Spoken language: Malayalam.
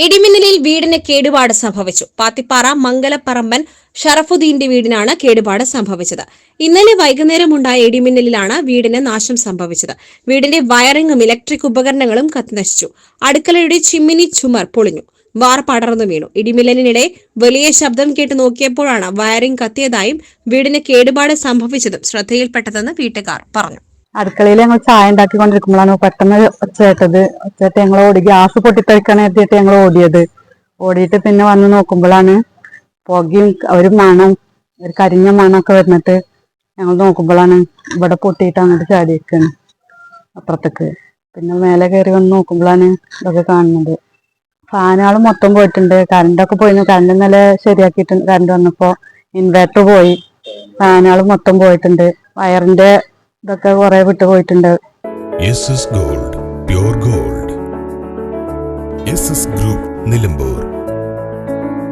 ഇടിമിന്നലിൽ വീടിന് കേടുപാട് സംഭവിച്ചു. പാത്തിപ്പാറ മംഗലപ്പറമ്പൻ ഷറഫുദ്ദീന്റെ വീടിനാണ് കേടുപാട് സംഭവിച്ചത്. ഇന്നലെ വൈകുന്നേരം ഉണ്ടായ ഇടിമിന്നലിലാണ് വീടിന് നാശം സംഭവിച്ചത്. വീടിന്റെ വയറിംഗും ഇലക്ട്രിക് ഉപകരണങ്ങളും കത്തിനശിച്ചു. അടുക്കളയുടെ ചിമ്മിനി ചുമർ പൊളിഞ്ഞു. വാർ പടർന്നു വീണു. ഇടിമിന്നലിനിടെ വലിയ ശബ്ദം കേട്ട് നോക്കിയപ്പോഴാണ് വയറിംഗ് കത്തിയതായും വീടിന് കേടുപാട് സംഭവിച്ചതും ശ്രദ്ധയിൽപ്പെട്ടതെന്ന് വീട്ടുകാർ പറഞ്ഞു. അടുക്കളയിൽ ഞങ്ങൾ ചായ ഉണ്ടാക്കിക്കൊണ്ടിരിക്കുമ്പോഴാണ് പെട്ടെന്ന് ഒച്ചേട്ട് ഞങ്ങൾ ഓടി. ഗ്യാസ് പൊട്ടിത്തെറിക്കാൻ എത്തിയിട്ട് ഞങ്ങൾ ഓടിയിട്ട് പിന്നെ വന്ന് നോക്കുമ്പോഴാണ് പുകയും ഒരു മണം, ഒരു കരിഞ്ഞ മണമൊക്കെ വരുന്നിട്ട് ഞങ്ങൾ നോക്കുമ്പോഴാണ് ഇവിടെ പൊട്ടിയിട്ട് അങ്ങോട്ട് ചാടിയേക്കാണ് അപ്പുറത്തേക്ക്. പിന്നെ മേലെ കയറി വന്ന് നോക്കുമ്പോഴാണ് ഇതൊക്കെ കാണുന്നത്. ഫാനുകൾ മൊത്തം പോയിട്ടുണ്ട്. കറണ്ടൊക്കെ പോയിരുന്നു. കറണ്ട് ഇന്നലെ ശരിയാക്കിയിട്ടുണ്ട്. കറണ്ട് വന്നപ്പോൾ ഇൻവേർട്ടർ പോയി. ഫാനുകൾ മൊത്തം പോയിട്ടുണ്ട്. വയറിന്റെ ഇതൊക്കെ കുറെ വിട്ടു പോയിട്ടുണ്ട്. Gold, pure gold. Group Nilambur.